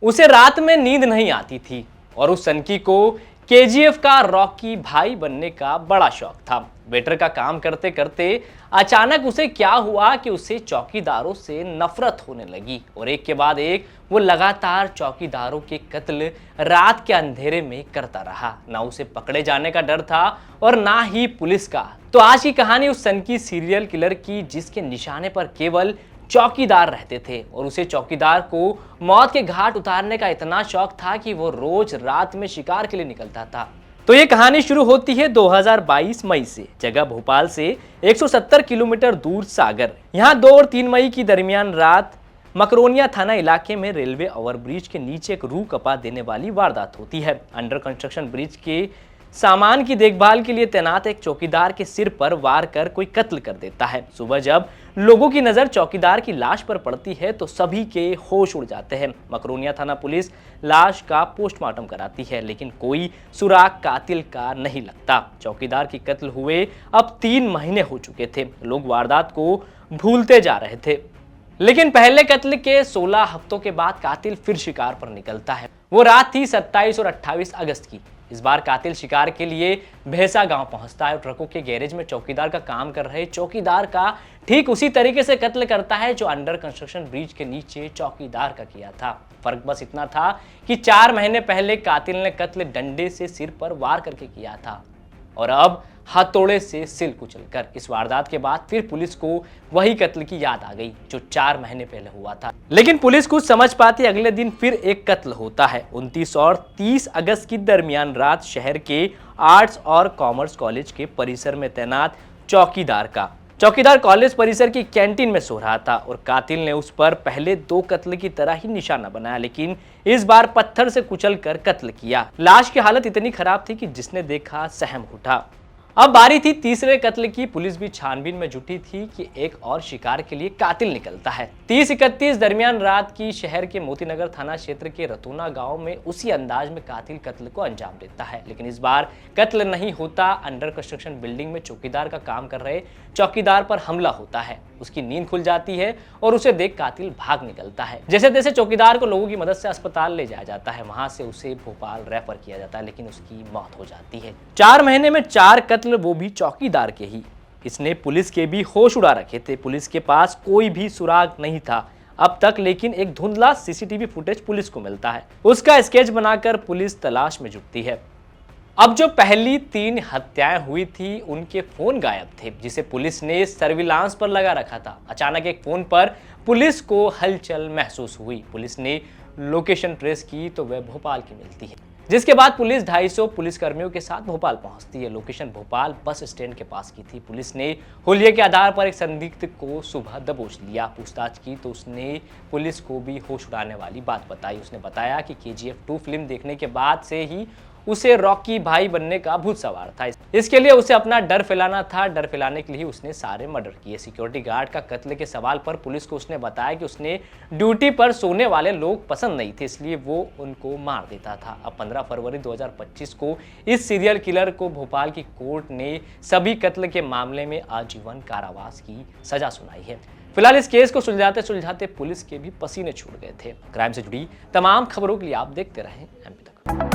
उसे रात में नींद नहीं आती थी और उस सनकी को केजीएफ का रॉकी भाई बनने का बड़ा शौक था। वेटर का काम करते करते अचानक उसे क्या हुआ कि उसे चौकीदारों से नफरत होने लगी और एक के बाद एक वो लगातार चौकीदारों के कत्ल रात के अंधेरे में करता रहा। ना उसे पकड़े जाने का डर था और ना ही पुलिस का। तो आज की कहानी उस सनकी सीरियल किलर की जिसके निशाने पर केवल चौकीदार रहते थे और उसे चौकीदार को मौत के घाट उतारने का इतना शौक था कि वो रोज रात में शिकार के लिए निकलता था। तो ये कहानी शुरू होती है 2022 मई से। जगह भोपाल से 170 किलोमीटर दूर सागर। यहाँ 2 और 3 मई की दरमियान रात मकरोनिया थाना इलाके में रेलवे ओवरब्रिज के नीचे एक रूह कपा देने वाली वारदात होती है। अंडर कंस्ट्रक्शन ब्रिज के सामान की देखभाल के लिए तैनात एक चौकीदार के सिर पर वार कर कोई कत्ल कर देता है। सुबह जब लोगों की नजर चौकीदार की लाश पर पड़ती है तो सभी के होश उड़ जाते हैं। मकरोनिया थाना पुलिस लाश का पोस्टमार्टम कराती है लेकिन कोई सुराग कातिल का नहीं लगता। चौकीदार की कत्ल हुए अब 3 महीने हो चुके थे। लोग वारदात को भूलते जा रहे थे लेकिन पहले कत्ल के 16 हफ्तों के बाद कातिल फिर शिकार पर निकलता है। वो रात थी 27 और 28 अगस्त की। इस बार कातिल शिकार के लिए भैंसा गांव पहुंचता है और ट्रकों के गैरेज में चौकीदार का काम कर रहे चौकीदार का ठीक उसी तरीके से कत्ल करता है जो अंडर कंस्ट्रक्शन ब्रिज के नीचे चौकीदार का किया था। फर्क बस इतना था कि 4 महीने पहले कातिल ने कत्ल डंडे से सिर पर वार करके किया था और अब हथौड़े से सिल कुचलकर। इस वारदात के बाद फिर पुलिस को वही कत्ल की याद आ गई जो 4 महीने पहले हुआ था। लेकिन पुलिस कुछ समझ पाती अगले दिन फिर एक कत्ल होता है। 29 और 30 अगस्त की दरमियान रात शहर के आर्ट्स और कॉमर्स कॉलेज के परिसर में तैनात चौकीदार कॉलेज परिसर की कैंटीन में सो रहा था और कातिल ने उस पर पहले 2 कत्ल की तरह ही निशाना बनाया लेकिन इस बार पत्थर से कुचलकर कत्ल किया। लाश की हालत इतनी खराब थी कि जिसने देखा सहम उठा। अब बारी थी तीसरे कत्ल की। पुलिस भी छानबीन में जुटी थी कि एक और शिकार के लिए कातिल निकलता है। 30-31 दरमियान रात की शहर के मोतीनगर थाना क्षेत्र के रतूना गांव में उसी अंदाज में कातिल कत्ल को अंजाम देता है लेकिन इस बार कत्ल नहीं होता। अंडर कंस्ट्रक्शन बिल्डिंग में चौकीदार का काम कर रहे चौकीदार पर हमला होता है। उसकी नींद खुल जाती है और उसे देख कातिल भाग निकलता है। जैसे तैसे चौकीदार को लोगों की मदद से अस्पताल ले जाया जाता है। वहां से उसे भोपाल रेफर किया जाता है लेकिन उसकी मौत हो जाती है। 4 महीने में 4 कत्ल, वो भी चौकीदार के ही। इसने पुलिस के भी होश उड़ा रखे थे। पुलिस के पास कोई भी सुराग नहीं था अब तक लेकिन एक धुंधला सीसीटीवी फुटेज पुलिस को मिलता है। उसका स्केच बनाकर पुलिस तलाश में जुटती है। अब जो पहली 3 हत्याएं हुई थी उनके फोन गायब थे जिसे पुलिस ने सर्विलांस पर लगा रखा था। अचानक एक फोन पर पुलिस को हलचल महसूस हुई। पुलिस ने लोकेशन ट्रेस की तो वह भोपाल की मिलती है जिसके बाद पुलिस 250 पुलिसकर्मियों के साथ भोपाल पहुंचती है। लोकेशन भोपाल बस स्टैंड के पास की थी। पुलिस ने हुलिये के आधार पर एक संदिग्ध को सुबह दबोच लिया। पूछताछ की तो उसने पुलिस को भी होश उड़ाने वाली बात बताई। उसने बताया कि KGF 2 फिल्म देखने के बाद से ही उसे रॉकी भाई बनने का भूत सवार था। इसके लिए उसे अपना डर फैलाना था। डर फैलाने के लिए उसने सारे मर्डर किए। सिक्योरिटी गार्ड का कत्ल के सवाल पर पुलिस को उसने बताया कि उसने ड्यूटी पर सोने वाले लोग पसंद नहीं थे इसलिए वो उनको मार देता था। अब 15 फरवरी 2025 को इस सीरियल किलर को भोपाल की कोर्ट ने सभी कत्ल के मामले में आजीवन कारावास की सजा सुनाई है। फिलहाल इस केस को सुलझाते सुलझाते पुलिस के भी पसीने छूट गए थे। क्राइम से जुड़ी तमाम खबरों के लिए आप देखते रहें MP तक।